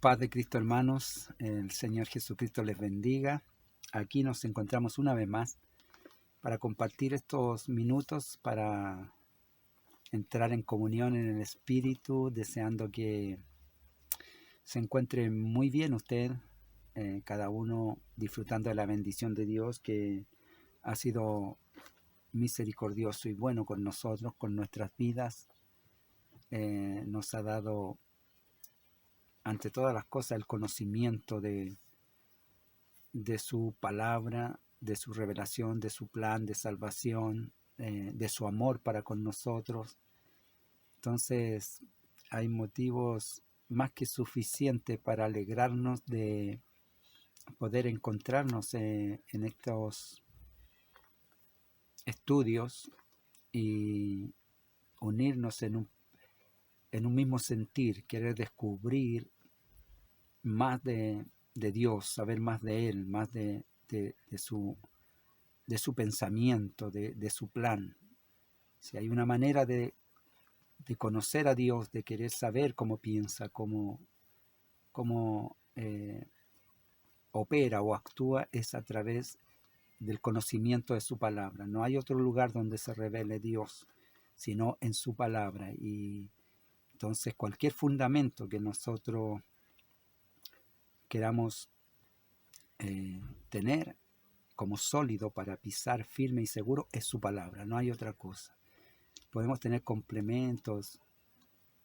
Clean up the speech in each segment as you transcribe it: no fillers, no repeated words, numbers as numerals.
Paz de Cristo, hermanos, el Señor Jesucristo les bendiga. Aquí nos encontramos una vez más para compartir estos minutos, para entrar en comunión en el Espíritu, deseando que se encuentre muy bien usted, cada uno disfrutando de la bendición de Dios, que ha sido misericordioso y bueno con nosotros, con nuestras vidas. Nos ha dado, ante todas las cosas, el conocimiento de su palabra, de su revelación, de su plan de salvación, de su amor para con nosotros. Entonces hay motivos más que suficientes para alegrarnos de poder encontrarnos en estos estudios y unirnos en un mismo sentir, querer descubrir más de Dios, saber más de Él, más de su pensamiento, de su plan. Si hay una manera de conocer a Dios, de querer saber cómo piensa, cómo opera o actúa, es a través del conocimiento de su palabra. No hay otro lugar donde se revele Dios, sino en su palabra. Y entonces cualquier fundamento que nosotros queramos tener como sólido para pisar firme y seguro es su palabra, no hay otra cosa. Podemos tener complementos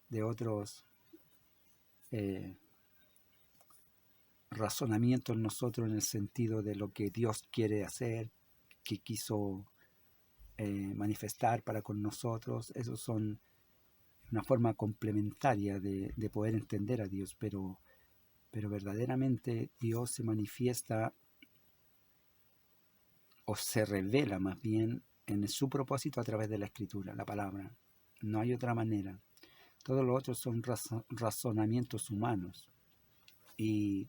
de otros razonamientos nosotros en el sentido de lo que Dios quiere hacer, que quiso manifestar para con nosotros. Esos son una forma complementaria de poder entender a Dios, pero verdaderamente Dios se manifiesta o se revela más bien en su propósito a través de la Escritura, la palabra. No hay otra manera. Todos los otros son razonamientos humanos, y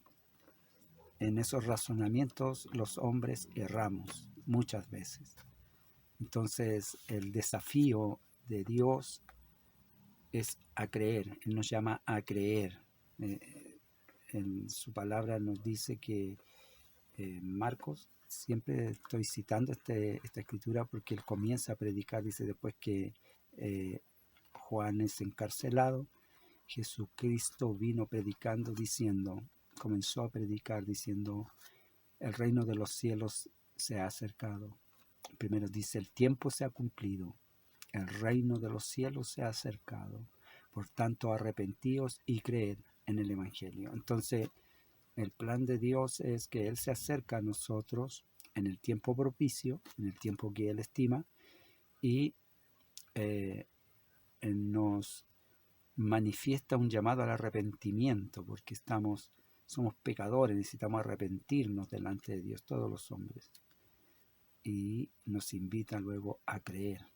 en esos razonamientos los hombres erramos muchas veces. Entonces el desafío de Dios es a creer. Él nos llama a creer. En su palabra nos dice que Marcos, siempre estoy citando esta escritura porque él comienza a predicar, dice: después que Juan es encarcelado, Jesucristo vino predicando, comenzó a predicar diciendo: el reino de los cielos se ha acercado. Primero dice: el tiempo se ha cumplido, el reino de los cielos se ha acercado, por tanto arrepentíos y creed en el Evangelio. Entonces el plan de Dios es que Él se acerca a nosotros en el tiempo propicio, en el tiempo que Él estima, y nos manifiesta un llamado al arrepentimiento, porque somos pecadores, necesitamos arrepentirnos delante de Dios, todos los hombres, y nos invita luego a creer.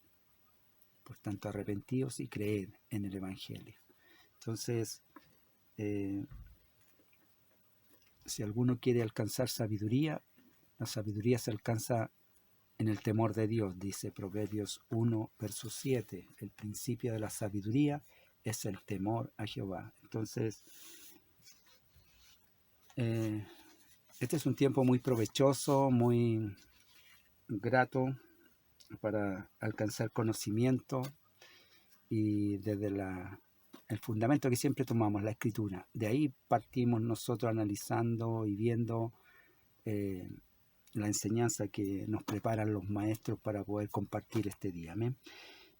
Por tanto, arrepentíos y creed en el Evangelio. Entonces, si alguno quiere alcanzar sabiduría, la sabiduría se alcanza en el temor de Dios, dice Proverbios 1, verso 7. El principio de la sabiduría es el temor a Jehová. Entonces, este es un tiempo muy provechoso, muy grato para alcanzar conocimiento, y desde el fundamento que siempre tomamos, la Escritura. De ahí partimos nosotros analizando y viendo la enseñanza que nos preparan los maestros para poder compartir este día. ¿Amén?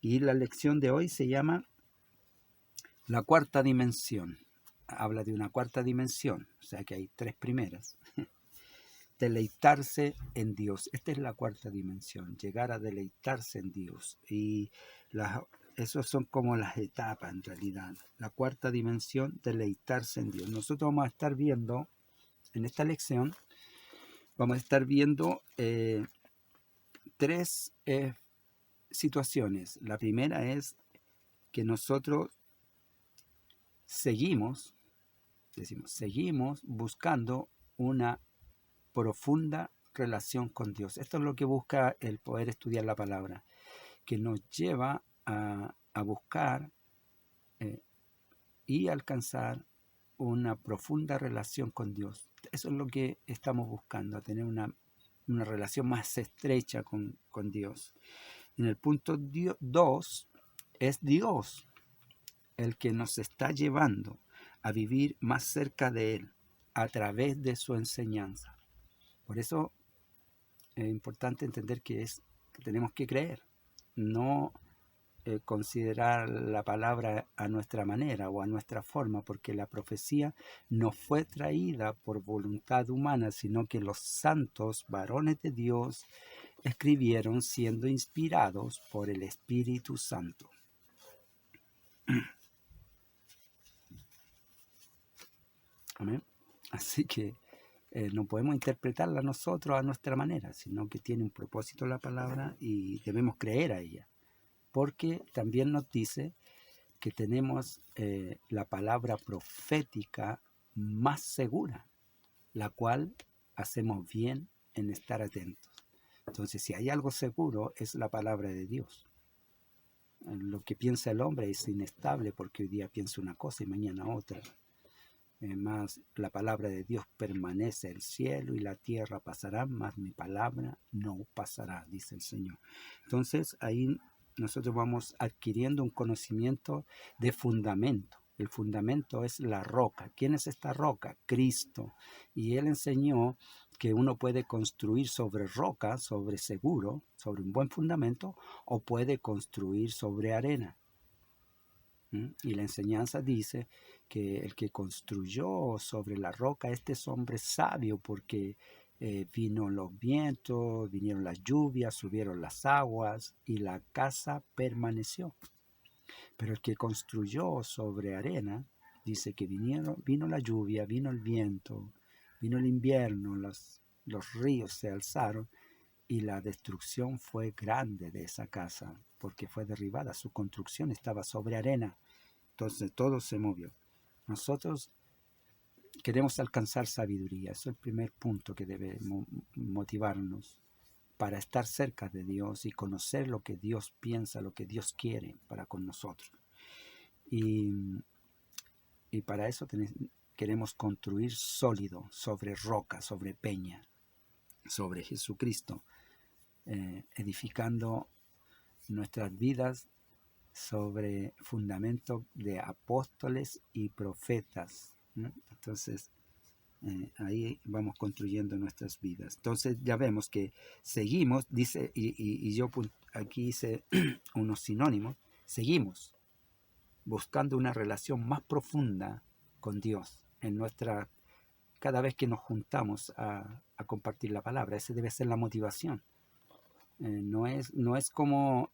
Y la lección de hoy se llama la cuarta dimensión. Habla de una cuarta dimensión, o sea que hay tres primeras. Deleitarse en Dios. Esta es la cuarta dimensión, llegar a deleitarse en Dios. Y esos son como las etapas en realidad. La cuarta dimensión, deleitarse en Dios. Nosotros vamos a estar viendo, en esta lección, tres situaciones. La primera es que nosotros seguimos buscando una profunda relación con Dios. Esto es lo que busca el poder estudiar la palabra, que nos lleva a buscar y alcanzar una profunda relación con Dios. Eso es lo que estamos buscando, tener una relación más estrecha con Dios. En el punto 2 es Dios el que nos está llevando a vivir más cerca de Él a través de su enseñanza. Por eso es importante entender que tenemos que creer, no considerar la palabra a nuestra manera o a nuestra forma, porque la profecía no fue traída por voluntad humana, sino que los santos varones de Dios escribieron siendo inspirados por el Espíritu Santo. Amén. Así que no podemos interpretarla nosotros a nuestra manera, sino que tiene un propósito la palabra y debemos creer a ella. Porque también nos dice que tenemos la palabra profética más segura, la cual hacemos bien en estar atentos. Entonces, si hay algo seguro, es la palabra de Dios. Lo que piensa el hombre es inestable porque hoy día piensa una cosa y mañana otra. Más la palabra de Dios permanece, el cielo y la tierra pasarán, mas mi palabra no pasará, dice el Señor. Entonces ahí nosotros vamos adquiriendo un conocimiento de fundamento. El fundamento es la roca. ¿Quién es esta roca? Cristo. Y Él enseñó que uno puede construir sobre roca, sobre seguro, sobre un buen fundamento, o puede construir sobre arena. Y la enseñanza dice que el que construyó sobre la roca, este es hombre sabio, porque vino los vientos, vinieron las lluvias, subieron las aguas y la casa permaneció. Pero el que construyó sobre arena, dice que vino la lluvia, vino el viento, vino el invierno, los ríos se alzaron y la destrucción fue grande de esa casa, porque fue derribada, su construcción estaba sobre arena. Entonces todo se movió. Nosotros queremos alcanzar sabiduría. Eso es el primer punto que debe motivarnos para estar cerca de Dios y conocer lo que Dios piensa, lo que Dios quiere para con nosotros. Y para eso queremos construir sólido, sobre roca, sobre peña, sobre Jesucristo, edificando nuestras vidas sobre fundamento de apóstoles y profetas, ¿no? Entonces ahí vamos construyendo nuestras vidas. Entonces ya vemos que seguimos, dice, y yo aquí hice unos sinónimos, seguimos buscando una relación más profunda con Dios en cada vez que nos juntamos a compartir la palabra. Esa debe ser la motivación. No es como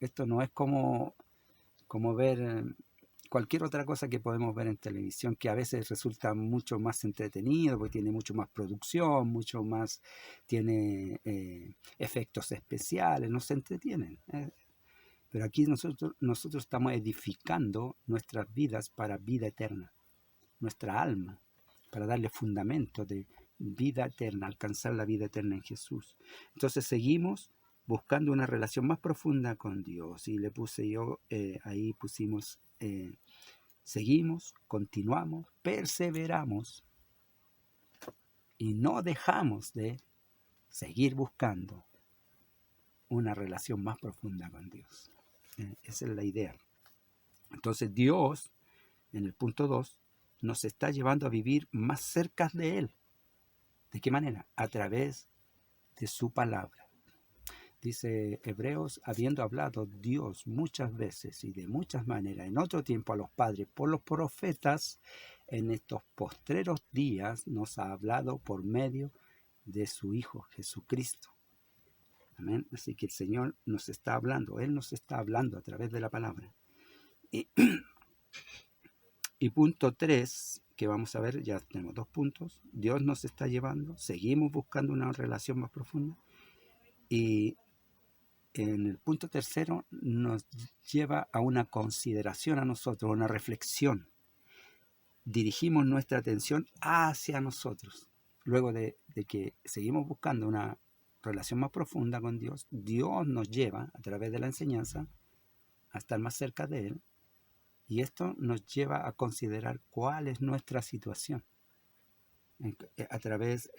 ver cualquier otra cosa que podemos ver en televisión, que a veces resulta mucho más entretenido, porque tiene mucho más producción, mucho más, tiene efectos especiales, nos entretienen. Pero aquí nosotros estamos edificando nuestras vidas para vida eterna, nuestra alma, para darle fundamento de vida eterna, alcanzar la vida eterna en Jesús. Entonces seguimos buscando una relación más profunda con Dios. Y le puse yo, ahí pusimos, seguimos, continuamos, perseveramos y no dejamos de seguir buscando una relación más profunda con Dios. Esa es la idea. Entonces Dios, en el punto 2, nos está llevando a vivir más cerca de Él. ¿De qué manera? A través de su palabra. Dice Hebreos, habiendo hablado Dios muchas veces y de muchas maneras en otro tiempo a los padres por los profetas, en estos postreros días nos ha hablado por medio de su Hijo Jesucristo. Amén. Así que el Señor nos está hablando, Él nos está hablando a través de la palabra. Y punto 3, que vamos a ver, ya tenemos 2 puntos. Dios nos está llevando, seguimos buscando una relación más profunda. Y en el punto 3 nos lleva a una consideración a nosotros, una reflexión. Dirigimos nuestra atención hacia nosotros. Luego de que seguimos buscando una relación más profunda con Dios, Dios nos lleva a través de la enseñanza a estar más cerca de Él Y esto nos lleva a considerar cuál es nuestra situación a través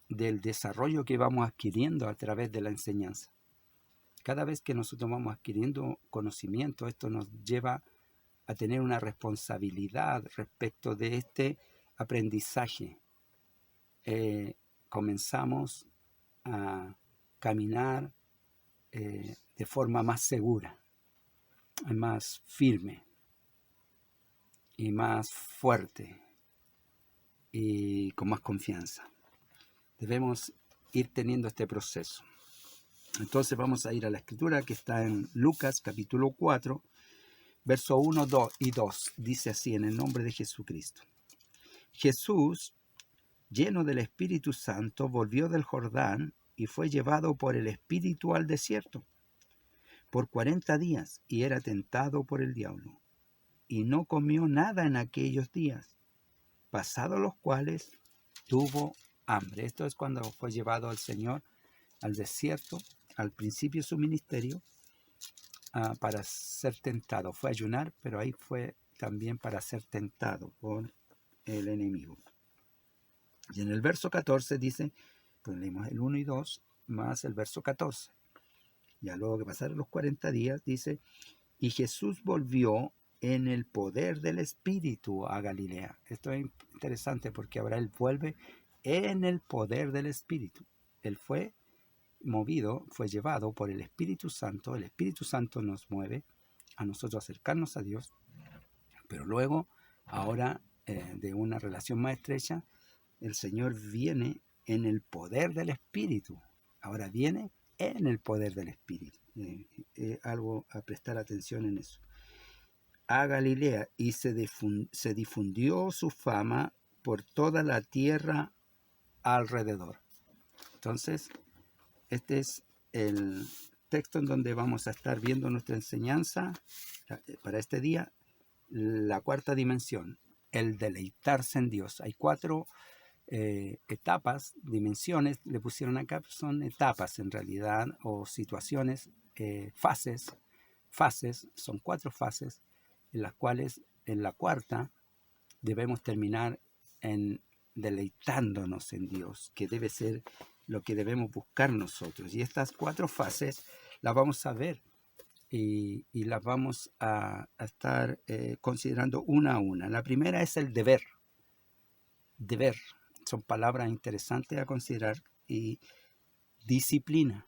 del desarrollo que vamos adquiriendo a través de la enseñanza. Cada vez que nosotros vamos adquiriendo conocimiento, esto nos lleva a tener una responsabilidad respecto de este aprendizaje. Comenzamos a caminar de forma más segura, más firme y más fuerte y con más confianza. Debemos ir teniendo este proceso. Entonces vamos a ir a la escritura que está en Lucas capítulo 4, verso 1 y 2. Dice así: en el nombre de Jesucristo. Jesús, lleno del Espíritu Santo, volvió del Jordán y fue llevado por el Espíritu al desierto por 40 días, y era tentado por el diablo. Y no comió nada en aquellos días, pasados los cuales tuvo hambre. Esto es cuando fue llevado el Señor al desierto, al principio de su ministerio, para ser tentado. Fue a ayunar, pero ahí fue también para ser tentado por el enemigo. Y en el verso 14 dice, pues leímos el 1 y 2, más el verso 14. Ya luego que pasaron los 40 días, dice, y Jesús volvió en el poder del Espíritu a Galilea. Esto es interesante porque ahora Él vuelve en el poder del Espíritu. Él fue movido, fue llevado por el Espíritu Santo. El Espíritu Santo nos mueve a nosotros acercarnos a Dios, pero luego, ahora de una relación más estrecha, el Señor viene en el poder del Espíritu. Ahora viene en el poder del Espíritu. Algo a prestar atención en eso. A Galilea, y se difundió su fama por toda la tierra alrededor. Entonces, este es el texto en donde vamos a estar viendo nuestra enseñanza para este día, la cuarta dimensión, el deleitarse en Dios. Hay 4 etapas, dimensiones, le pusieron acá, son etapas en realidad, o situaciones, fases, son 4 fases, en las cuales en la cuarta debemos terminar en deleitándonos en Dios, que debe ser lo que debemos buscar nosotros. Y estas 4 fases las vamos a ver y las vamos a estar considerando una a una. La primera es el deber. Deber. Son palabras interesantes a considerar. Y disciplina.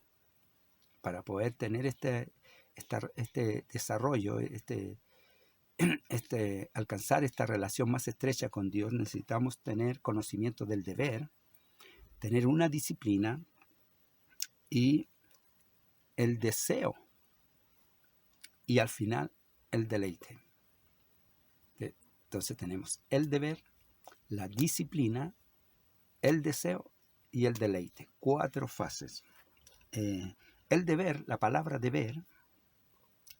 Para poder tener este desarrollo, alcanzar esta relación más estrecha con Dios, necesitamos tener conocimiento del deber, tener una disciplina y el deseo, y al final el deleite. Entonces tenemos el deber, la disciplina, el deseo y el deleite. 4 fases. El deber, la palabra deber,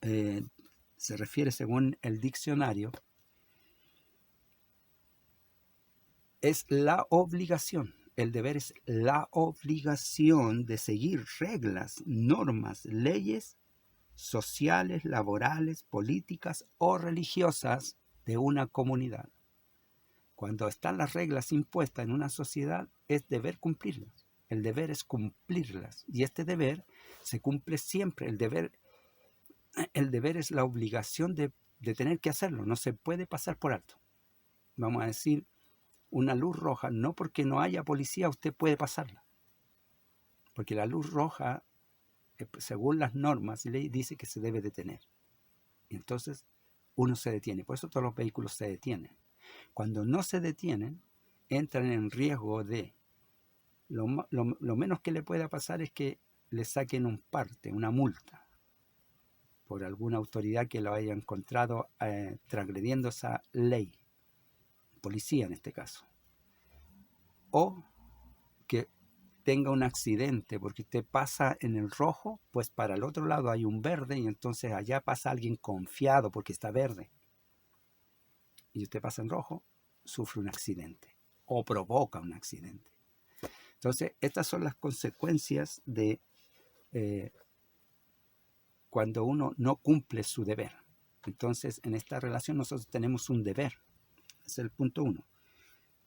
se refiere, según el diccionario, es la obligación. El deber es la obligación de seguir reglas, normas, leyes sociales, laborales, políticas o religiosas de una comunidad. Cuando están las reglas impuestas en una sociedad, es deber cumplirlas. El deber es cumplirlas. Y este deber se cumple siempre. El deber es la obligación de tener que hacerlo. No se puede pasar por alto. Vamos a decir, una luz roja, no porque no haya policía usted puede pasarla. Porque la luz roja, según las normas y ley, dice que se debe detener. Y entonces uno se detiene. Por eso todos los vehículos se detienen. Cuando no se detienen, entran en riesgo de... Lo menos que le pueda pasar es que le saquen un parte, una multa, por alguna autoridad que lo haya encontrado transgrediendo esa ley. Policía en este caso. O que tenga un accidente, porque usted pasa en el rojo, pues para el otro lado hay un verde y entonces allá pasa alguien confiado porque está verde. Y usted pasa en rojo, sufre un accidente o provoca un accidente. Entonces, estas son las consecuencias de cuando uno no cumple su deber. Entonces, en esta relación nosotros tenemos un deber. Ese es el punto 1.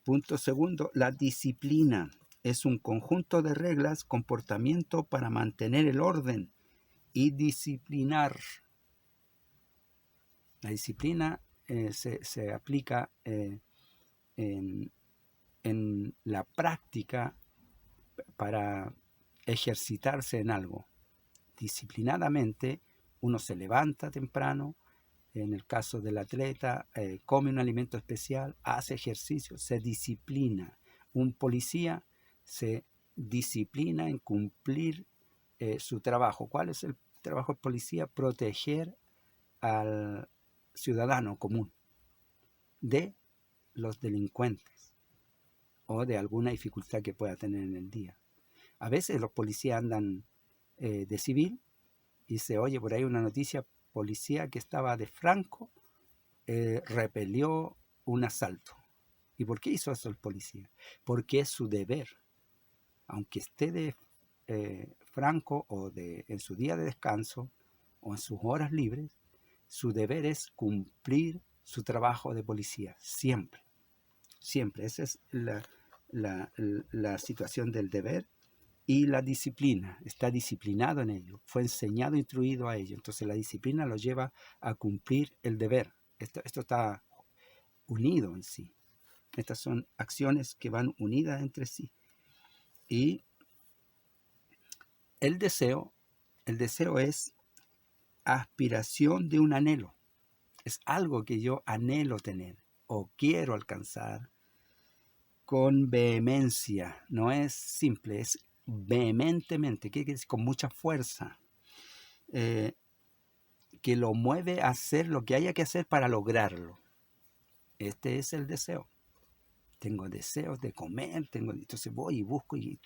Punto segundo, la disciplina es un conjunto de reglas, comportamiento para mantener el orden y disciplinar. La disciplina se aplica en la práctica para ejercitarse en algo. Disciplinadamente, uno se levanta temprano, en el caso del atleta, come un alimento especial, hace ejercicio, se disciplina. Un policía se disciplina en cumplir su trabajo. ¿Cuál es el trabajo del policía? Proteger al ciudadano común de los delincuentes o de alguna dificultad que pueda tener en el día. A veces los policías andan de civil y se oye por ahí una noticia: policía que estaba de Franco repelió un asalto. ¿Y por qué hizo eso el policía? Porque es su deber. Aunque esté de Franco o en su día de descanso o en sus horas libres, su deber es cumplir su trabajo de policía, siempre, siempre. Esa es la situación del deber y la disciplina. Está disciplinado en ello, fue enseñado, instruido a ello. Entonces la disciplina lo lleva a cumplir el deber. Esto está unido en sí. Estas son acciones que van unidas entre sí. Y el deseo es aspiración de un anhelo. Es algo que yo anhelo tener o quiero alcanzar con vehemencia. No es simple, es vehementemente, que es con mucha fuerza, que lo mueve a hacer lo que haya que hacer para lograrlo. Este es el deseo. Tengo deseos de comer, entonces voy y busco, y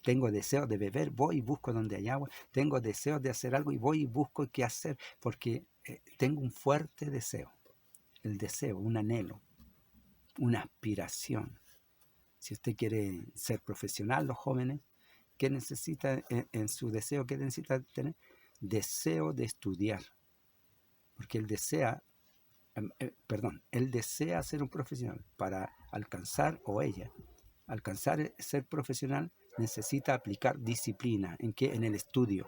tengo deseos de beber, voy y busco donde hay agua, tengo deseos de hacer algo y voy y busco qué hacer, porque tengo un fuerte deseo. El deseo, un anhelo, una aspiración. Si usted quiere ser profesional, los jóvenes, ¿qué necesita en su deseo? ¿Qué necesita tener? Deseo de estudiar, porque él desea ser un profesional. Para alcanzar, o ella, alcanzar ser profesional, necesita aplicar disciplina. ¿En qué? En el estudio.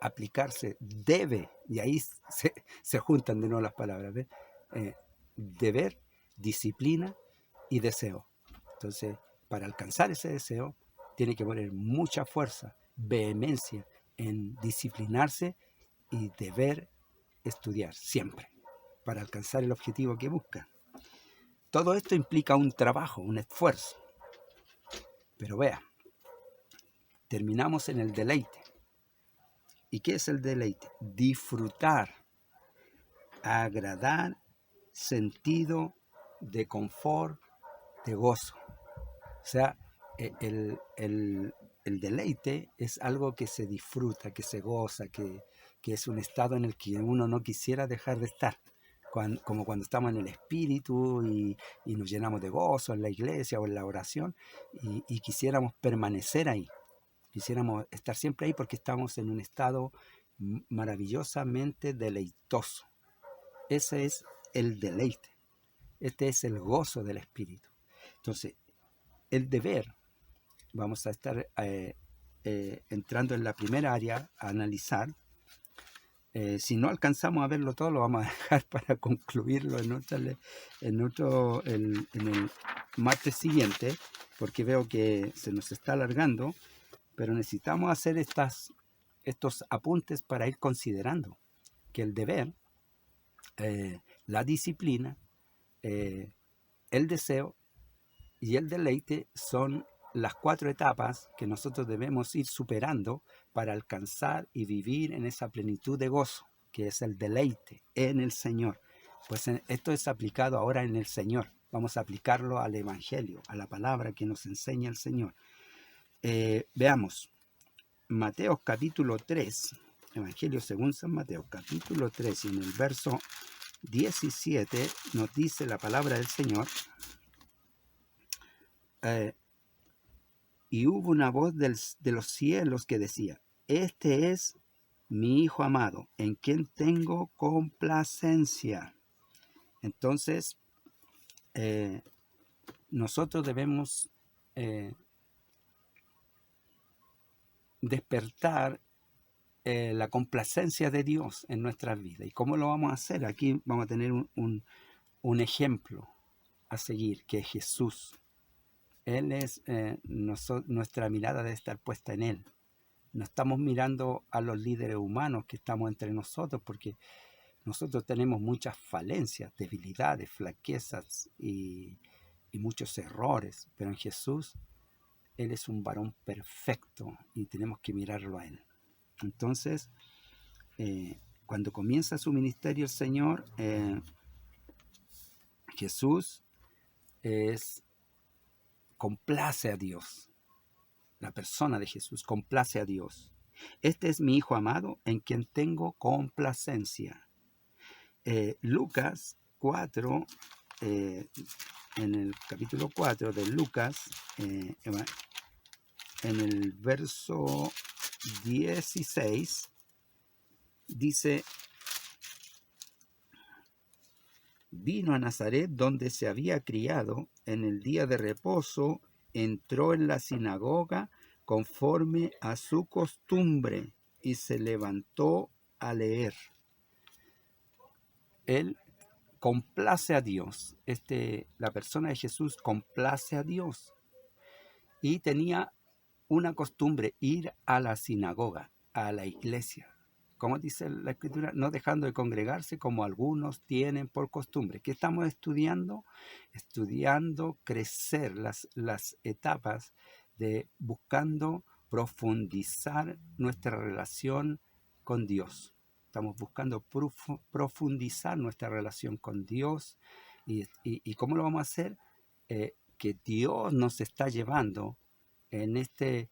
Aplicarse, debe, y ahí se juntan de nuevo las palabras, ¿ves? Deber, disciplina y deseo. Entonces, para alcanzar ese deseo, tiene que poner mucha fuerza, vehemencia en disciplinarse y deber estudiar siempre para alcanzar el objetivo que busca. Todo esto implica un trabajo, un esfuerzo. Pero vea, terminamos en el deleite. ¿Y qué es el deleite? Disfrutar, agradar, sentido de confort, de gozo. O sea, el deleite es algo que se disfruta, que se goza, que es un estado en el que uno no quisiera dejar de estar. Como cuando estamos en el espíritu y nos llenamos de gozo en la iglesia o en la oración y quisiéramos permanecer ahí. Quisiéramos estar siempre ahí porque estamos en un estado maravillosamente deleitoso. Ese es el deleite. Este es el gozo del espíritu. Entonces, el deber, vamos a estar entrando en la primera área a analizar. Si no alcanzamos a verlo todo, lo vamos a dejar para concluirlo en el martes siguiente, porque veo que se nos está alargando, pero necesitamos hacer estos apuntes para ir considerando que el deber, la disciplina, el deseo y el deleite son las 4 etapas que nosotros debemos ir superando para alcanzar y vivir en esa plenitud de gozo, que es el deleite en el Señor. Pues esto es aplicado ahora en el Señor. Vamos a aplicarlo al Evangelio, a la palabra que nos enseña el Señor. Veamos, Mateo capítulo 3, Evangelio según San Mateo, capítulo 3, y en el verso 17 nos dice la palabra del Señor. Y hubo una voz de los cielos que decía: este es mi Hijo amado, en quien tengo complacencia. Entonces, nosotros debemos despertar la complacencia de Dios en nuestras vidas. ¿Y cómo lo vamos a hacer? Aquí vamos a tener un ejemplo a seguir, que es Jesús. Él es, nuestra mirada debe estar puesta en Él. No estamos mirando a los líderes humanos que estamos entre nosotros, porque nosotros tenemos muchas falencias, debilidades, flaquezas y muchos errores, pero en Jesús Él es un varón perfecto y tenemos que mirarlo a Él. Entonces, cuando comienza su ministerio el Señor, Jesús complace a Dios. La persona de Jesús complace a Dios. Este es mi Hijo amado en quien tengo complacencia. Lucas 4, en el capítulo 4 de Lucas, en el verso 16, dice: vino a Nazaret donde se había criado, en el día de reposo entró en la sinagoga conforme a su costumbre y se levantó a leer. Él complace a Dios. La persona de Jesús complace a Dios y tenía una costumbre, ir a la sinagoga, a la iglesia. Como dice la Escritura, no dejando de congregarse como algunos tienen por costumbre. ¿Qué estamos estudiando? Estudiando crecer las etapas de buscando profundizar nuestra relación con Dios. Estamos buscando profundizar nuestra relación con Dios. ¿Y cómo lo vamos a hacer? Que Dios nos está llevando en este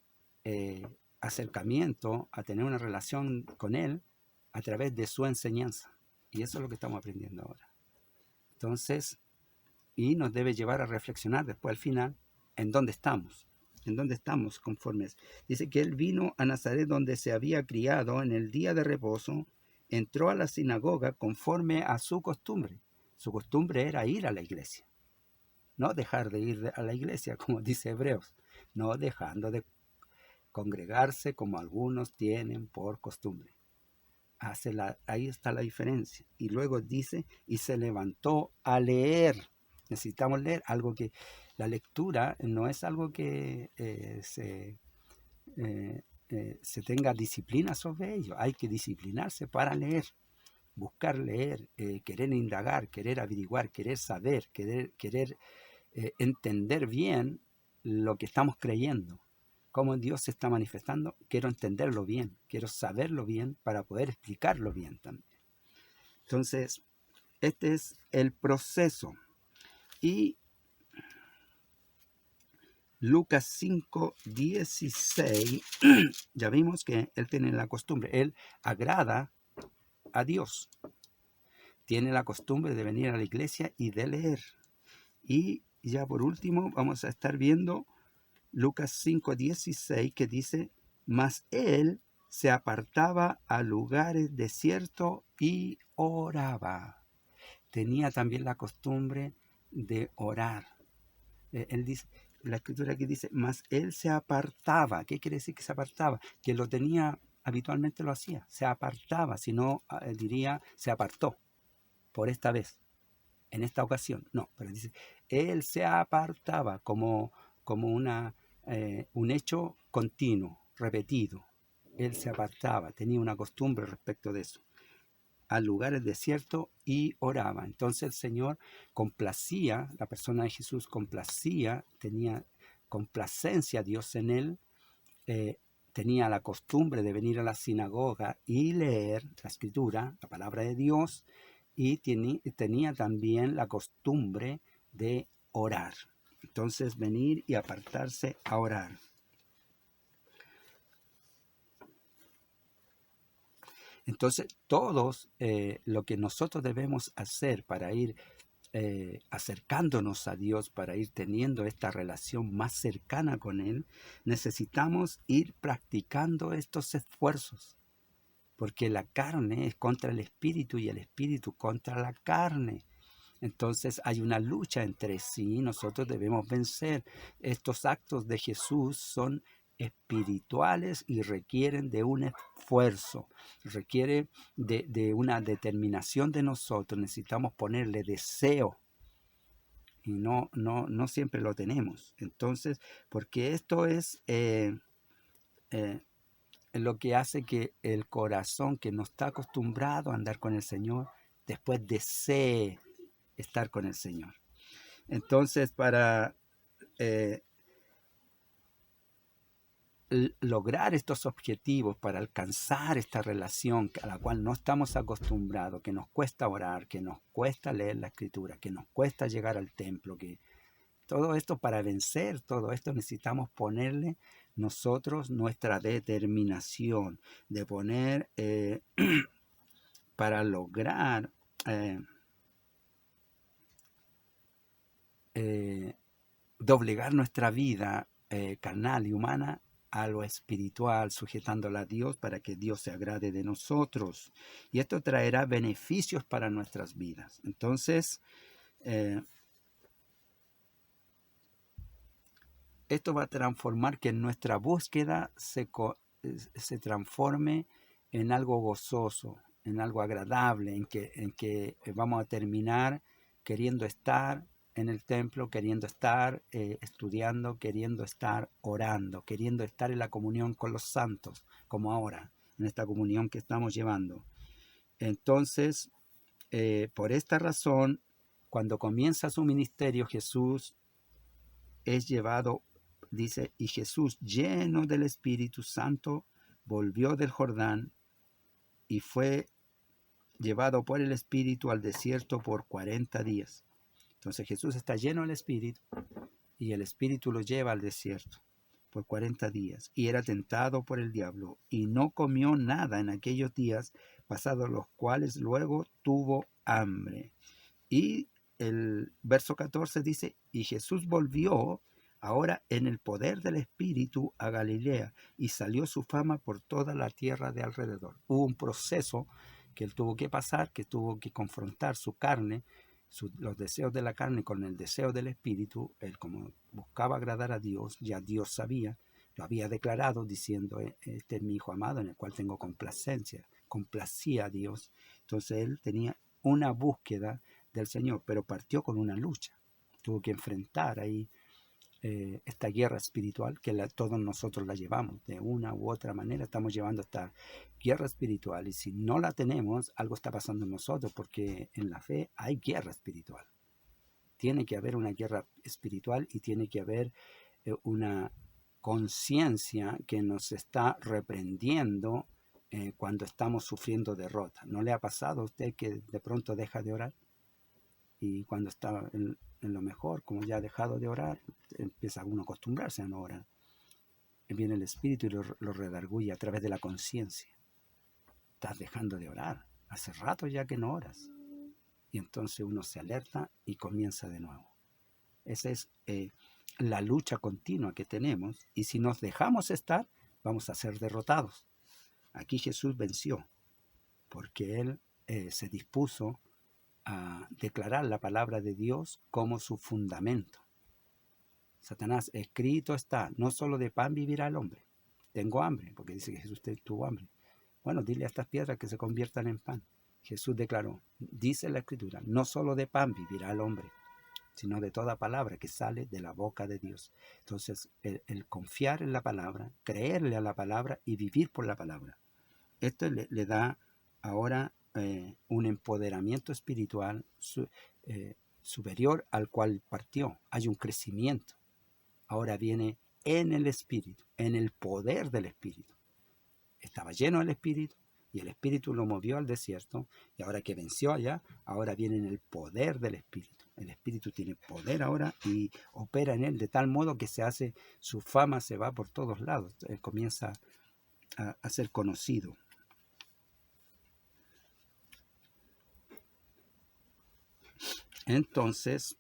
acercamiento a tener una relación con Él a través de su enseñanza. Y eso es lo que estamos aprendiendo ahora. Entonces, y nos debe llevar a reflexionar después al final en dónde estamos. En dónde estamos conformes. Dice que Él vino a Nazaret donde se había criado en el día de reposo, entró a la sinagoga conforme a su costumbre. Su costumbre era ir a la iglesia. No dejar de ir a la iglesia, como dice Hebreos, no dejando de congregarse como algunos tienen por costumbre. Ahí está la diferencia. Y luego dice, y se levantó a leer. Necesitamos leer algo que la lectura no es algo que se tenga disciplina sobre ello. Hay que disciplinarse para leer, buscar leer, querer indagar, querer averiguar, querer saber, querer entender bien lo que estamos creyendo, cómo Dios se está manifestando. Quiero entenderlo bien, quiero saberlo bien para poder explicarlo bien también. Entonces, este es el proceso. Y Lucas 5:16, ya vimos que él tiene la costumbre, él agrada a Dios, tiene la costumbre de venir a la iglesia y de leer. Y ya por último vamos a estar viendo Lucas 5:16, que dice: mas él se apartaba a lugares desiertos y oraba. Tenía también la costumbre de orar. Él dice, la escritura aquí dice, mas él se apartaba. ¿Qué quiere decir que se apartaba? Que lo tenía, habitualmente lo hacía, se apartaba, si no diría, se apartó por esta vez, en esta ocasión. No, pero dice, él se apartaba como un hecho continuo, repetido. Él se apartaba, tenía una costumbre respecto de eso, a lugares desiertos y oraba. Entonces el Señor complacía, la persona de Jesús complacía, tenía complacencia a Dios en él, tenía la costumbre de venir a la sinagoga y leer la escritura, la palabra de Dios, y tenía también la costumbre de orar. Entonces venir y apartarse a orar. Entonces todos lo que nosotros debemos hacer para ir acercándonos a Dios, para ir teniendo esta relación más cercana con Él, necesitamos ir practicando estos esfuerzos. porque la carne es contra el espíritu y el espíritu contra la carne. Entonces hay una lucha entre sí, nosotros debemos vencer. Estos actos de Jesús son espirituales y requieren de un esfuerzo, requiere de una determinación de nosotros. Necesitamos ponerle deseo y no siempre lo tenemos. Entonces, porque esto es eh, lo que hace que el corazón que no está acostumbrado a andar con el Señor, después desee estar con el Señor. Entonces, para eh, lograr estos objetivos, para alcanzar esta relación a la cual no estamos acostumbrados, que nos cuesta orar, que nos cuesta leer la Escritura, que nos cuesta llegar al templo, que todo esto, para vencer todo esto, necesitamos ponerle nosotros nuestra determinación de poner para lograr doblegar nuestra vida carnal y humana a lo espiritual, sujetándola a Dios para que Dios se agrade de nosotros. Y esto traerá beneficios para nuestras vidas. Entonces, esto va a transformar que nuestra búsqueda se transforme en algo gozoso, en algo agradable, en que vamos a terminar queriendo estar en el templo, queriendo estar estudiando, queriendo estar orando, queriendo estar en la comunión con los santos, como ahora, en esta comunión que estamos llevando. Entonces, por esta razón, cuando comienza su ministerio, Jesús es llevado, dice, y Jesús, lleno del Espíritu Santo, volvió del Jordán y fue llevado por el Espíritu al desierto por 40 días. Entonces Jesús está lleno del Espíritu y el Espíritu lo lleva al desierto por 40 días y era tentado por el diablo y no comió nada en aquellos días, pasados los cuales luego tuvo hambre. Y el verso 14 dice, y Jesús volvió ahora en el poder del Espíritu a Galilea y salió su fama por toda la tierra de alrededor. Hubo un proceso que él tuvo que pasar, que tuvo que confrontar su carne, los deseos de la carne con el deseo del Espíritu. Él, como buscaba agradar a Dios, ya Dios sabía, lo había declarado diciendo, este es mi Hijo amado en el cual tengo complacencia, complacía a Dios. Entonces él tenía una búsqueda del Señor, pero partió con una lucha. Tuvo que enfrentar ahí esta guerra espiritual que todos nosotros la llevamos. De una u otra manera estamos llevando esta guerra espiritual y si no la tenemos, algo está pasando en nosotros, porque en la fe hay guerra espiritual. Tiene que haber una guerra espiritual y tiene que haber una conciencia que nos está reprendiendo cuando estamos sufriendo derrota. ¿No le ha pasado a usted que de pronto deja de orar? Y cuando está en lo mejor, como ya ha dejado de orar, empieza uno a acostumbrarse a no orar. Viene el Espíritu y lo redarguye a través de la conciencia. Estás dejando de orar. Hace rato ya que no oras. Y entonces uno se alerta y comienza de nuevo. Esa es la lucha continua que tenemos. Y si nos dejamos estar, vamos a ser derrotados. Aquí Jesús venció, porque Él se dispuso a declarar la palabra de Dios como su fundamento. Satanás, escrito está, no solo de pan vivirá el hombre. Tengo hambre, porque dice que Jesús tuvo hambre. Bueno, dile a estas piedras que se conviertan en pan. Jesús declaró, dice la Escritura, no solo de pan vivirá el hombre, sino de toda palabra que sale de la boca de Dios. Entonces, el confiar en la palabra, creerle a la palabra y vivir por la palabra. Esto le da ahora un empoderamiento espiritual superior al cual partió. Hay un crecimiento. Ahora viene en el Espíritu, en el poder del Espíritu. Estaba lleno del Espíritu y el Espíritu lo movió al desierto y ahora que venció allá, ahora viene en el poder del Espíritu. El Espíritu tiene poder ahora y opera en él de tal modo que su fama se va por todos lados. Él comienza a ser conocido. Entonces,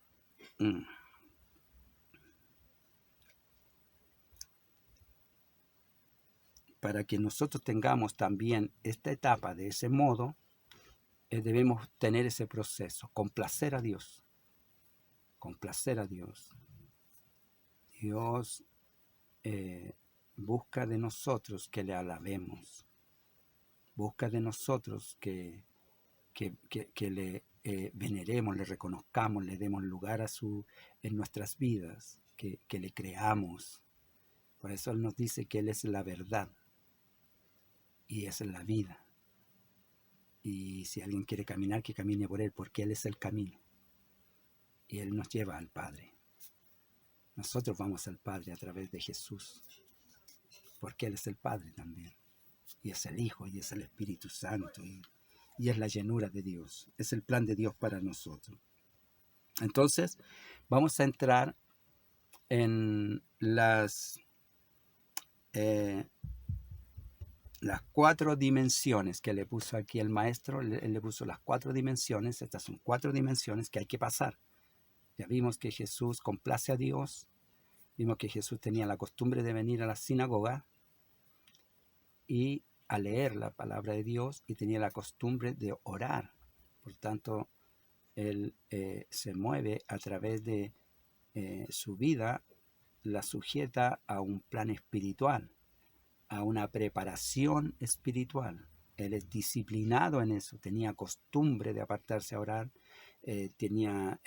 para que nosotros tengamos también esta etapa de ese modo, debemos tener ese proceso, complacer a Dios, complacer a Dios. Dios busca de nosotros que le alabemos, busca de nosotros que le veneremos, le reconozcamos, le demos lugar en nuestras vidas, que le creamos. Por eso Él nos dice que Él es la verdad y es la vida. Y si alguien quiere caminar, que camine por Él, porque Él es el camino. Y Él nos lleva al Padre. Nosotros vamos al Padre a través de Jesús, porque Él es el Padre también. Y es el Hijo, y es el Espíritu Santo, y es la llenura de Dios. Es el plan de Dios para nosotros. Entonces, vamos a entrar en las 4 dimensiones que le puso aquí el maestro. Él le puso las 4 dimensiones. Estas son 4 dimensiones que hay que pasar. Ya vimos que Jesús complace a Dios. Vimos que Jesús tenía la costumbre de venir a la sinagoga y a leer la palabra de Dios, y tenía la costumbre de orar. Por tanto, Él se mueve a través de su vida, la sujeta a un plan espiritual, a una preparación espiritual. Él es disciplinado en eso, tenía costumbre de apartarse a orar, tenía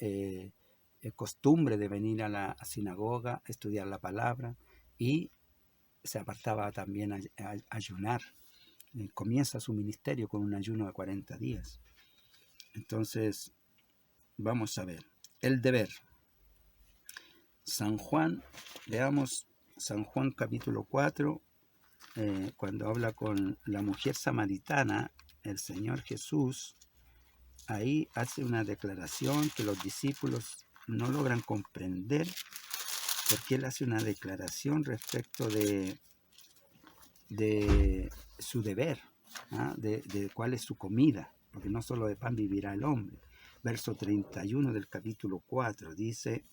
costumbre de venir a la sinagoga, estudiar la palabra, y se apartaba también a ayunar. Comienza su ministerio con un ayuno de 40 días. Entonces, vamos a ver, el deber. San Juan, veamos San Juan capítulo 4, cuando habla con la mujer samaritana, el Señor Jesús, ahí hace una declaración que los discípulos no logran comprender, porque Él hace una declaración respecto de su deber, ¿ah? de cuál es su comida, porque no solo de pan vivirá el hombre. Verso 31 del capítulo 4 dice: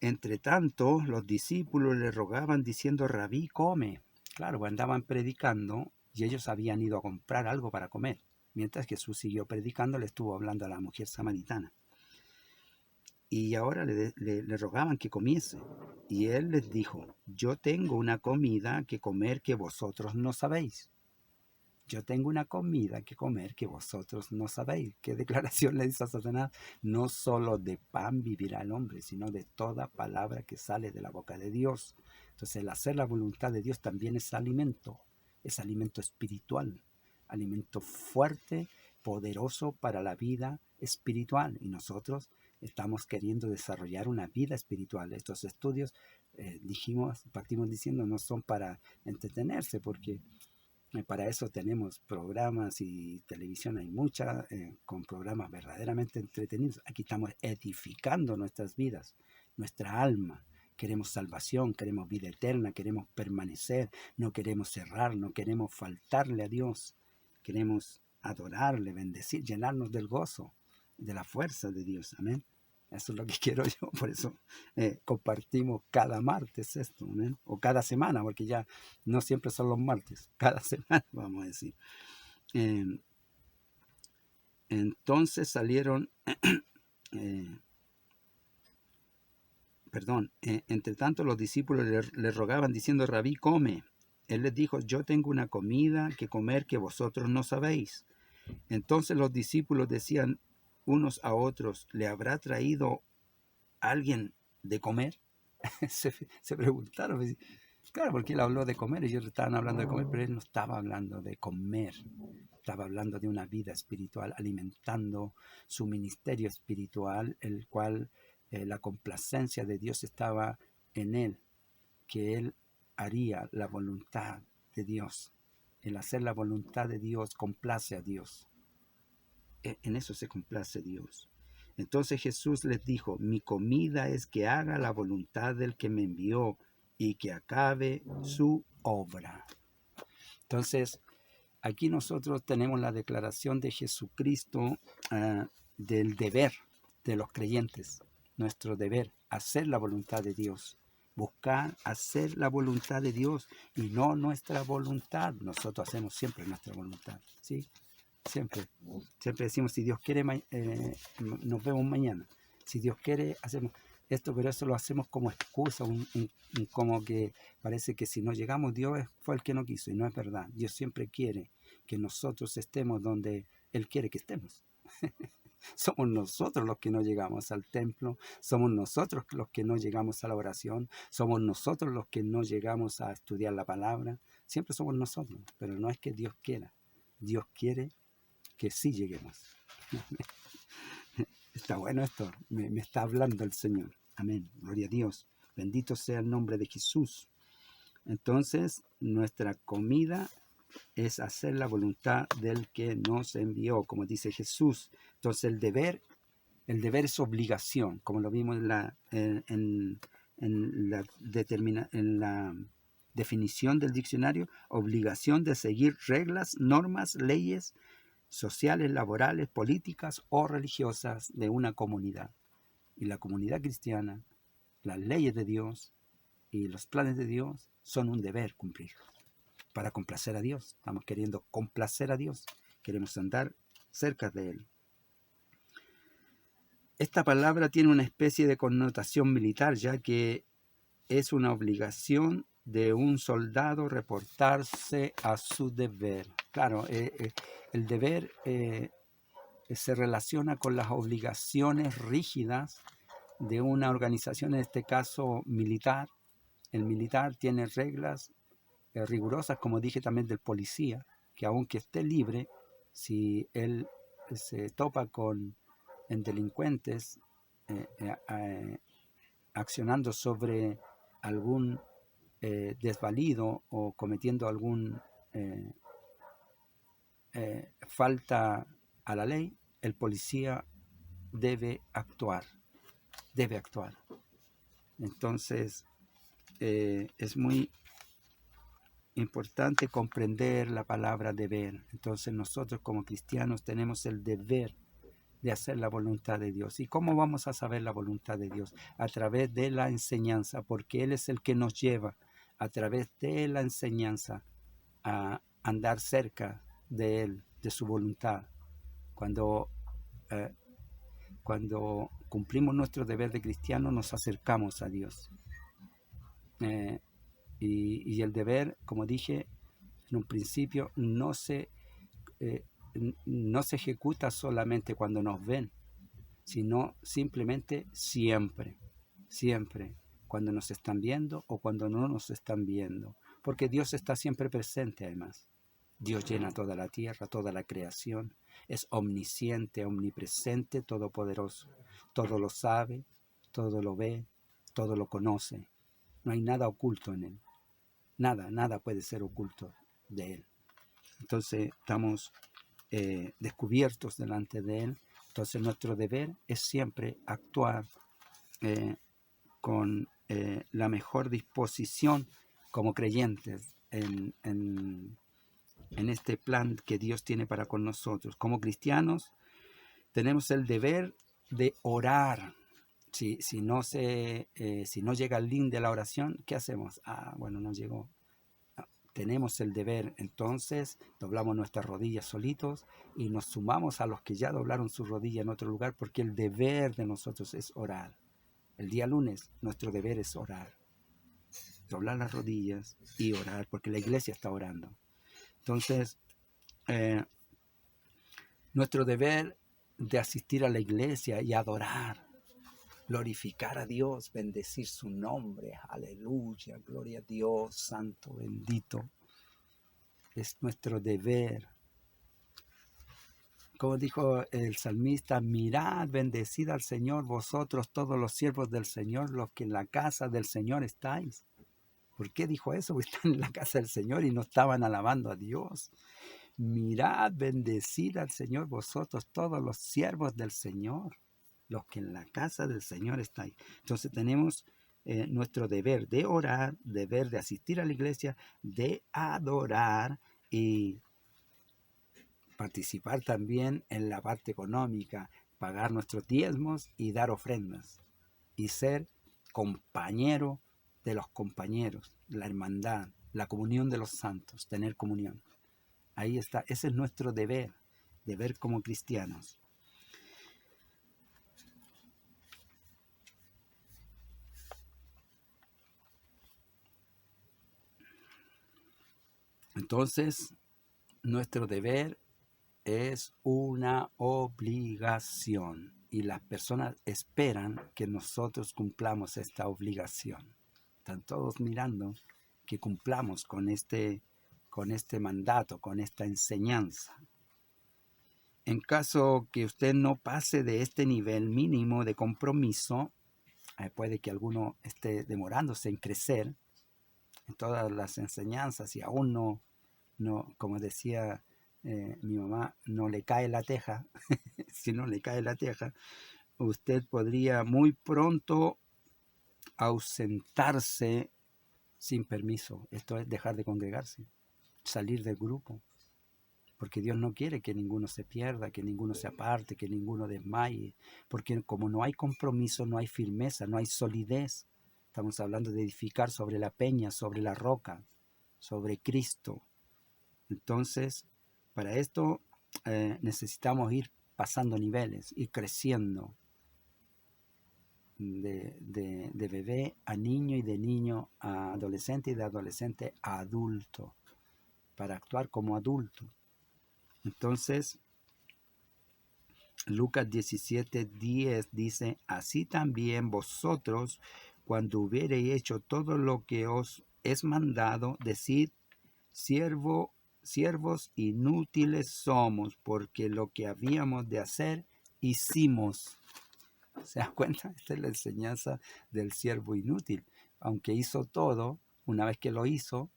entre tanto, los discípulos le rogaban diciendo: Rabí, come. Claro, andaban predicando y ellos habían ido a comprar algo para comer. Mientras Jesús siguió predicando, le estuvo hablando a la mujer samaritana. Y ahora le rogaban que comiese. Y Él les dijo: yo tengo una comida que comer que vosotros no sabéis. Yo tengo una comida que comer que vosotros no sabéis. ¿Qué declaración le dice a Satanás? No solo de pan vivirá el hombre, sino de toda palabra que sale de la boca de Dios. Entonces, el hacer la voluntad de Dios también es alimento espiritual, alimento fuerte, poderoso para la vida espiritual. Y nosotros estamos queriendo desarrollar una vida espiritual. Estos estudios, partimos diciendo, no son para entretenerse, porque para eso tenemos programas y televisión, hay mucha, con programas verdaderamente entretenidos. Aquí estamos edificando nuestras vidas, nuestra alma. Queremos salvación, queremos vida eterna, queremos permanecer, no queremos cerrar, no queremos faltarle a Dios. Queremos adorarle, bendecir, llenarnos del gozo, de la fuerza de Dios. Amén. Eso es lo que quiero yo, por eso compartimos cada martes esto, ¿no? O cada semana, porque ya no siempre son los martes, cada semana, vamos a decir. Entonces salieron, entre tanto los discípulos le rogaban diciendo: Rabí, come. Él les dijo: yo tengo una comida que comer que vosotros no sabéis. Entonces los discípulos decían unos a otros: ¿le habrá traído alguien de comer? se preguntaron. Claro, porque él habló de comer, ellos estaban hablando de comer, pero él no estaba hablando de comer. Estaba hablando de una vida espiritual, alimentando su ministerio espiritual, el cual la complacencia de Dios estaba en él, que él haría la voluntad de Dios. El hacer la voluntad de Dios complace a Dios. En eso se complace Dios. Entonces Jesús les dijo: mi comida es que haga la voluntad del que me envió y que acabe su obra. Entonces, aquí nosotros tenemos la declaración de Jesucristo del deber de los creyentes. Nuestro deber, hacer la voluntad de Dios. buscar hacer la voluntad de Dios y no nuestra voluntad. Nosotros hacemos siempre nuestra voluntad, ¿sí? Siempre. Siempre decimos, si Dios quiere, nos vemos mañana. Si Dios quiere, hacemos esto, pero eso lo hacemos como excusa, como que parece que si no llegamos, Dios fue el que no quiso, y no es verdad. Dios siempre quiere que nosotros estemos donde Él quiere que estemos. Somos nosotros los que no llegamos al templo, somos nosotros los que no llegamos a la oración, somos nosotros los que no llegamos a estudiar la palabra. Siempre somos nosotros, pero no es que Dios quiera. Dios quiere que sí lleguemos. Está bueno esto, me está hablando el Señor. Amén, gloria a Dios. Bendito sea el nombre de Jesús. Entonces, nuestra comida es hacer la voluntad del que nos envió, como dice Jesús. Entonces, el deber es obligación, como lo vimos en la definición del diccionario, obligación de seguir reglas, normas, leyes sociales, laborales, políticas o religiosas de una comunidad. Y la comunidad cristiana, las leyes de Dios y los planes de Dios son un deber cumplir para complacer a Dios. Estamos queriendo complacer a Dios, queremos andar cerca de Él. Esta palabra tiene una especie de connotación militar, ya que es una obligación de un soldado reportarse a su deber. Claro, el deber se relaciona con las obligaciones rígidas de una organización, en este caso militar. El militar tiene reglas rigurosas, como dije también del policía, que aunque esté libre, si él se topa en delincuentes accionando sobre algún desvalido o cometiendo algún falta a la ley, el policía debe actuar. Entonces, es muy importante comprender la palabra deber. Entonces, nosotros como cristianos tenemos el deber de hacer la voluntad de Dios. ¿Y cómo vamos a saber la voluntad de Dios? A través de la enseñanza, porque Él es el que nos lleva a través de la enseñanza a andar cerca de Él, de su voluntad. Cuando cumplimos nuestro deber de cristiano, nos acercamos a Dios. Y el deber, como dije en un principio, no se ejecuta solamente cuando nos ven, sino simplemente siempre, cuando nos están viendo o cuando no nos están viendo, porque Dios está siempre presente además. Dios llena toda la tierra, toda la creación, es omnisciente, omnipresente, todopoderoso, todo lo sabe, todo lo ve, todo lo conoce, no hay nada oculto en Él, nada puede ser oculto de Él. Entonces estamos descubiertos delante de Él. Entonces nuestro deber es siempre actuar con la mejor disposición como creyentes en este plan que Dios tiene para con nosotros. Como cristianos tenemos el deber de orar. Si no llega el link de la oración, ¿qué hacemos? Bueno, no llegó. Tenemos el deber, entonces doblamos nuestras rodillas solitos y nos sumamos a los que ya doblaron su rodilla en otro lugar, porque el deber de nosotros es orar. El día lunes nuestro deber es orar, doblar las rodillas y orar, porque la iglesia está orando. Entonces, nuestro deber de asistir a la iglesia y adorar, glorificar a Dios, bendecir su nombre, aleluya, gloria a Dios, santo, bendito. Es nuestro deber. Como dijo el salmista, mirad, bendecid al Señor, vosotros todos los siervos del Señor, los que en la casa del Señor estáis. ¿Por qué dijo eso? Porque están en la casa del Señor y no estaban alabando a Dios. Mirad, bendecid al Señor, vosotros todos los siervos del Señor, los que en la casa del Señor estáis. Entonces tenemos nuestro deber de orar, deber de asistir a la iglesia, de adorar y participar también en la parte económica, pagar nuestros diezmos y dar ofrendas y ser compañero de los compañeros, la hermandad, la comunión de los santos, tener comunión. Ahí está, ese es nuestro deber como cristianos. Entonces, nuestro deber es una obligación y las personas esperan que nosotros cumplamos esta obligación. Están todos mirando que cumplamos con este mandato, con esta enseñanza. En caso que usted no pase de este nivel mínimo de compromiso, puede que alguno esté demorándose en crecer en todas las enseñanzas y aún no como decía mi mamá, no le cae la teja. Si no le cae la teja, usted podría muy pronto ausentarse sin permiso. Esto es dejar de congregarse, salir del grupo, porque Dios no quiere que ninguno se pierda, que ninguno se aparte, que ninguno desmaye, porque como no hay compromiso, no hay firmeza, no hay solidez. Estamos hablando de edificar sobre la peña, sobre la roca, sobre Cristo. Entonces, para esto necesitamos ir pasando niveles, ir creciendo de bebé a niño y de niño a adolescente y de adolescente a adulto, para actuar como adulto. Entonces, Lucas 17:10 dice, así también vosotros, cuando hubiereis hecho todo lo que os es mandado, decid, siervos inútiles somos, porque lo que habíamos de hacer, hicimos. ¿Se dan cuenta? Esta es la enseñanza del siervo inútil. Aunque hizo todo, una vez que lo hizo,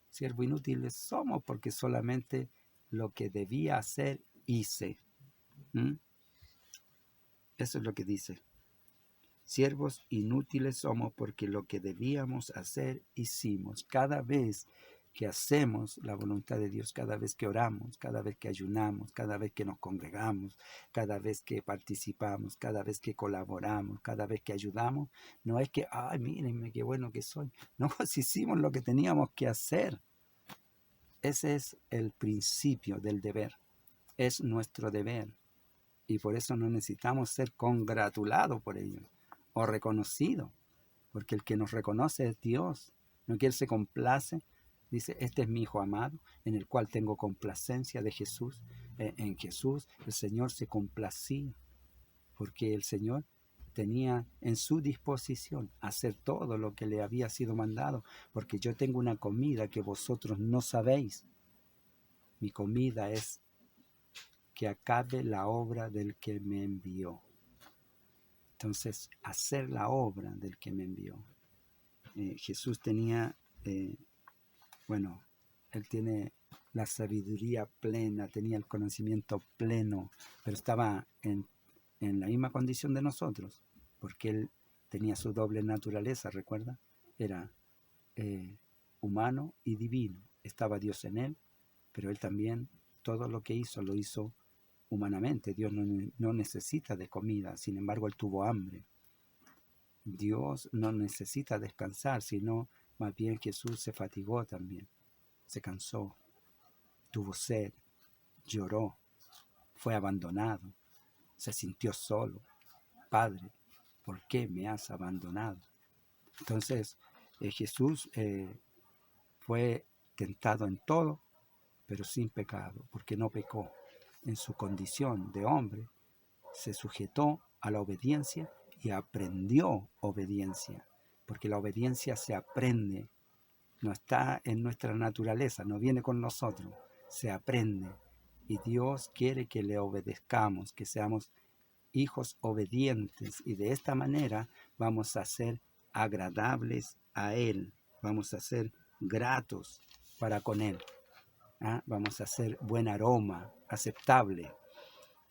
siervo inútiles somos, porque solamente lo que debía hacer, hice. Eso es lo que dice. Siervos inútiles somos porque lo que debíamos hacer, hicimos. Cada vez que hacemos la voluntad de Dios, cada vez que oramos, cada vez que ayunamos, cada vez que nos congregamos, cada vez que participamos, cada vez que colaboramos, cada vez que ayudamos, no es que, ay, mírenme qué bueno que soy. No, si hicimos lo que teníamos que hacer. Ese es el principio del deber. Es nuestro deber. Y por eso no necesitamos ser congratulados por ello o reconocidos, porque el que nos reconoce es Dios. No que Él se complace, dice, este es mi Hijo amado, en el cual tengo complacencia de Jesús. En Jesús el Señor se complacía, porque el Señor tenía en su disposición hacer todo lo que le había sido mandado, porque yo tengo una comida que vosotros no sabéis. Mi comida es que acabe la obra del que me envió. Entonces, hacer la obra del que me envió. Jesús tenía, Él tiene la sabiduría plena, tenía el conocimiento pleno, pero estaba en la misma condición de nosotros, porque Él tenía su doble naturaleza, ¿recuerda? Era humano y divino. Estaba Dios en Él, pero Él también, todo lo que hizo, lo hizo humanamente. Dios no necesita de comida, sin embargo Él tuvo hambre. Dios no necesita descansar, sino más bien Jesús se fatigó también, se cansó, tuvo sed, lloró, fue abandonado, se sintió solo. Padre, ¿por qué me has abandonado? Entonces Jesús fue tentado en todo, pero sin pecado, porque no pecó. En su condición de hombre, se sujetó a la obediencia y aprendió obediencia, porque la obediencia se aprende, no está en nuestra naturaleza, no viene con nosotros, se aprende. Y Dios quiere que le obedezcamos, que seamos hijos obedientes, y de esta manera vamos a ser agradables a Él, vamos a ser gratos para con Él. Vamos a hacer buen aroma, aceptable.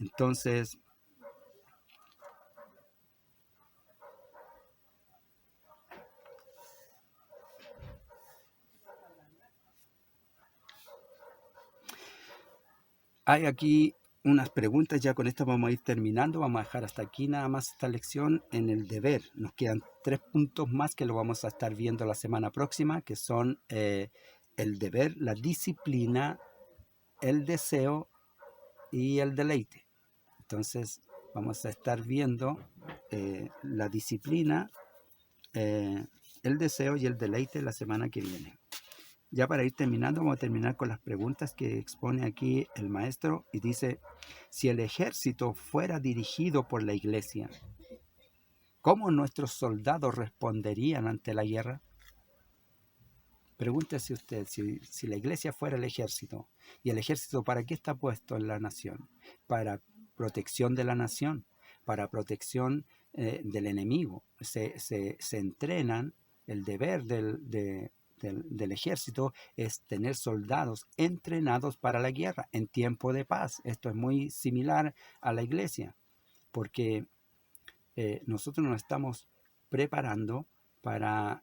Entonces, hay aquí unas preguntas, ya con esto vamos a ir terminando, vamos a dejar hasta aquí nada más esta lección en el deber. Nos quedan 3 puntos más que lo vamos a estar viendo la semana próxima, que son el deber, la disciplina, el deseo y el deleite. Entonces vamos a estar viendo la disciplina, el deseo y el deleite la semana que viene. Ya para ir terminando, vamos a terminar con las preguntas que expone aquí el maestro y dice, si el ejército fuera dirigido por la iglesia, ¿cómo nuestros soldados responderían ante la guerra? Pregúntese usted, si la iglesia fuera el ejército, ¿y el ejército para qué está puesto en la nación? Para protección de la nación, para protección del enemigo. Se entrenan, el deber del ejército es tener soldados entrenados para la guerra en tiempo de paz. Esto es muy similar a la iglesia, porque nosotros nos estamos preparando para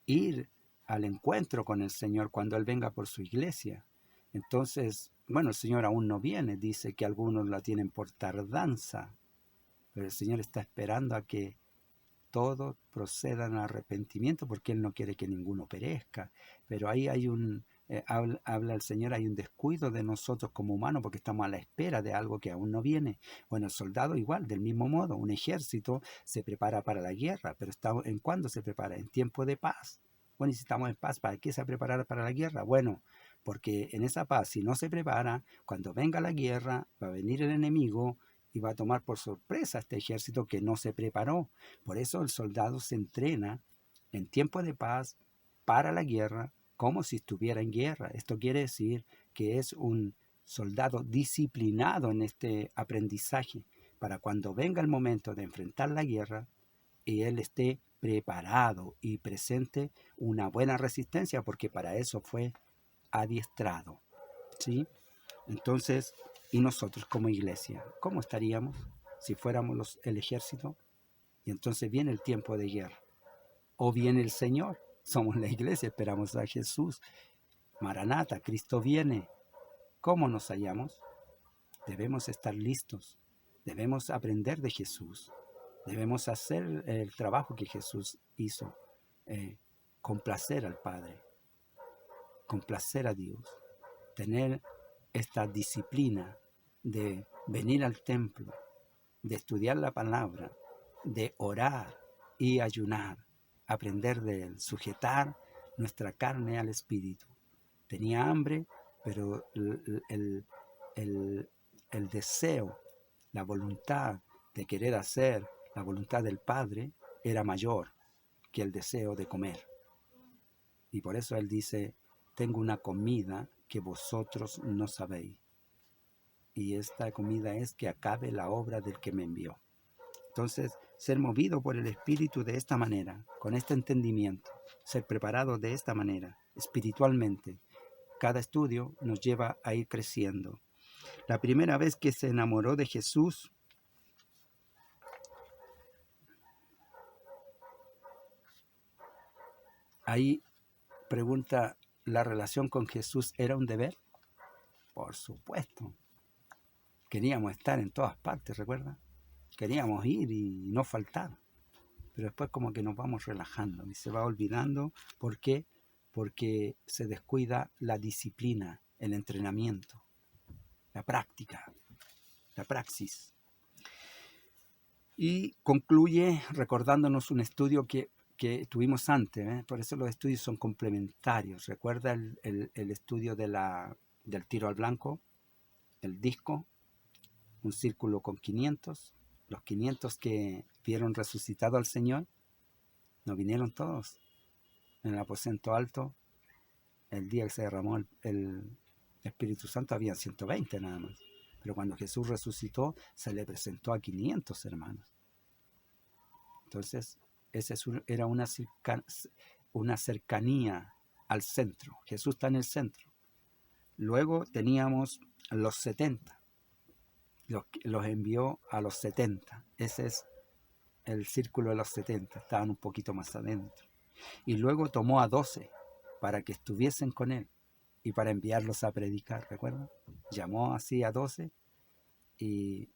ir al encuentro con el Señor cuando Él venga por su iglesia. Entonces, bueno, el Señor aún no viene, dice que algunos la tienen por tardanza, pero el Señor está esperando a que todos procedan al arrepentimiento porque Él no quiere que ninguno perezca. Pero ahí hay habla el Señor, hay un descuido de nosotros como humanos porque estamos a la espera de algo que aún no viene. Bueno, el soldado igual, del mismo modo, un ejército se prepara para la guerra, pero ¿en cuándo se prepara? En tiempo de paz. Bueno, y si estamos en paz, ¿para qué se va a preparar para la guerra? Bueno, porque en esa paz, si no se prepara, cuando venga la guerra, va a venir el enemigo y va a tomar por sorpresa a este ejército que no se preparó. Por eso el soldado se entrena en tiempo de paz para la guerra como si estuviera en guerra. Esto quiere decir que es un soldado disciplinado en este aprendizaje para cuando venga el momento de enfrentar la guerra y él esté preparado y presente una buena resistencia, porque para eso fue adiestrado, ¿sí? Entonces, ¿y nosotros como iglesia? ¿Cómo estaríamos si fuéramos el ejército? Y entonces viene el tiempo de guerra. O viene el Señor. Somos la iglesia, esperamos a Jesús. Maranata, Cristo viene. ¿Cómo nos hallamos? Debemos estar listos. Debemos aprender de Jesús. Debemos hacer el trabajo que Jesús hizo. Complacer al Padre. Complacer a Dios. Tener esta disciplina de venir al templo, de estudiar la palabra, de orar y ayunar, aprender de él, sujetar nuestra carne al espíritu. Tenía hambre, pero el deseo, la voluntad de querer hacer la voluntad del Padre era mayor que el deseo de comer. Y por eso él dice, tengo una comida que vosotros no sabéis. Y esta comida es que acabe la obra del que me envió. Entonces, ser movido por el Espíritu de esta manera, con este entendimiento, ser preparado de esta manera, espiritualmente, cada estudio nos lleva a ir creciendo. La primera vez que se enamoró de Jesús, ahí pregunta, ¿la relación con Jesús era un deber? Por supuesto. Queríamos estar en todas partes, ¿recuerda? Queríamos ir y no faltar. Pero después como que nos vamos relajando y se va olvidando. ¿Por qué? Porque se descuida la disciplina, el entrenamiento, la práctica, la praxis. Y concluye recordándonos un estudio que tuvimos antes, ¿eh? Por eso los estudios son complementarios. ¿Recuerda el estudio del tiro al blanco? El disco, un círculo con 500, los 500 que vieron resucitado al Señor, no vinieron todos. En el aposento alto, el día que se derramó el Espíritu Santo, había 120 nada más. Pero cuando Jesús resucitó, se le presentó a 500 hermanos. Entonces, era una cercanía al centro. Jesús está en el centro. Luego teníamos los 70. Los envió a los 70. Ese es el círculo de los 70. Estaban un poquito más adentro. Y luego tomó a 12 para que estuviesen con él y para enviarlos a predicar, ¿recuerdan? Llamó así a 12 y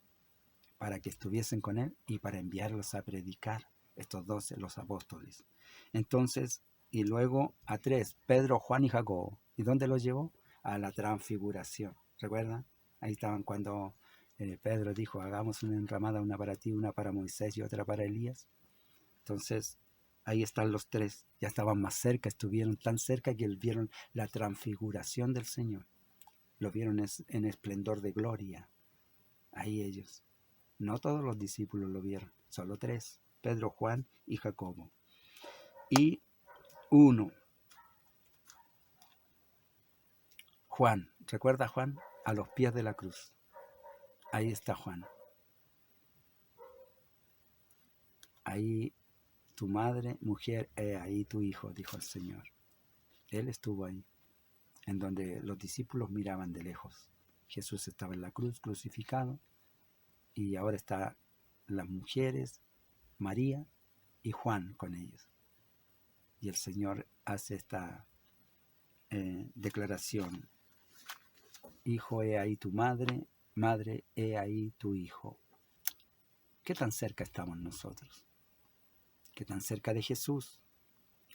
para que estuviesen con él y para enviarlos a predicar, estos 12, los apóstoles. Entonces, y luego a 3, Pedro, Juan y Jacobo. ¿Y dónde los llevó? A la transfiguración. ¿Recuerdan? Ahí estaban cuando Pedro dijo, hagamos una enramada, una para ti, una para Moisés y otra para Elías. Entonces, ahí están los tres. Ya estaban más cerca, estuvieron tan cerca que vieron la transfiguración del Señor. Lo vieron en esplendor de gloria. Ahí ellos. No todos los discípulos lo vieron, solo 3, Pedro, Juan y Jacobo. Y 1, Juan, ¿recuerda Juan? A los pies de la cruz. Ahí está Juan. Ahí tu madre, mujer, ahí tu hijo, dijo el Señor. Él estuvo ahí, en donde los discípulos miraban de lejos. Jesús estaba en la cruz, crucificado, y ahora están las mujeres, María y Juan con ellos. Y el Señor hace esta declaración. Hijo, he ahí tu madre, madre, he ahí tu hijo. ¿Qué tan cerca estamos nosotros? ¿Qué tan cerca de Jesús?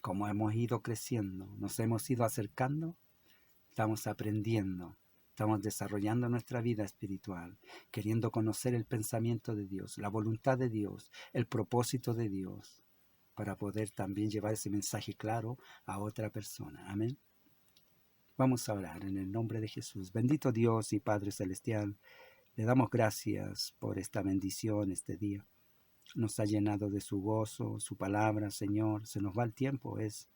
¿Cómo hemos ido creciendo? ¿Nos hemos ido acercando? Estamos aprendiendo, estamos desarrollando nuestra vida espiritual, queriendo conocer el pensamiento de Dios, la voluntad de Dios, el propósito de Dios, para poder también llevar ese mensaje claro a otra persona. Amén. Vamos a orar en el nombre de Jesús. Bendito Dios y Padre Celestial, le damos gracias por esta bendición este día. Nos ha llenado de su gozo, su palabra, Señor. Se nos va el tiempo, es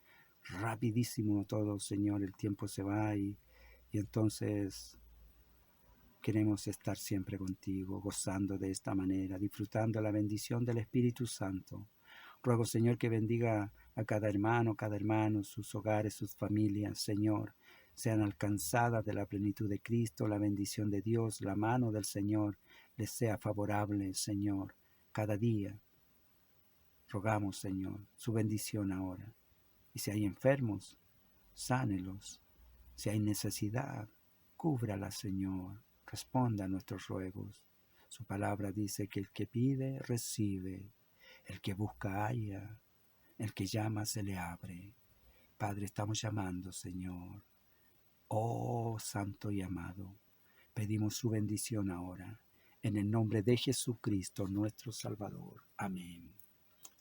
rapidísimo todo, Señor. El tiempo se va y entonces queremos estar siempre contigo, gozando de esta manera, disfrutando la bendición del Espíritu Santo. Ruego, Señor, que bendiga a cada hermano, sus hogares, sus familias, Señor. Sean alcanzadas de la plenitud de Cristo, la bendición de Dios, la mano del Señor les sea favorable, Señor, cada día. Rogamos, Señor, su bendición ahora. Y si hay enfermos, sánelos. Si hay necesidad, cúbrala, Señor. Responda a nuestros ruegos. Su palabra dice que el que pide, recibe. El que busca, halla. El que llama, se le abre. Padre, estamos llamando, Señor. Oh, santo y amado, pedimos su bendición ahora, en el nombre de Jesucristo, nuestro Salvador. Amén.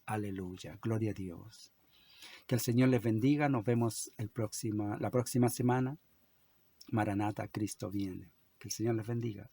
Aleluya. Gloria a Dios. Que el Señor les bendiga. Nos vemos la próxima semana. Maranata, Cristo viene. Que el Señor les bendiga.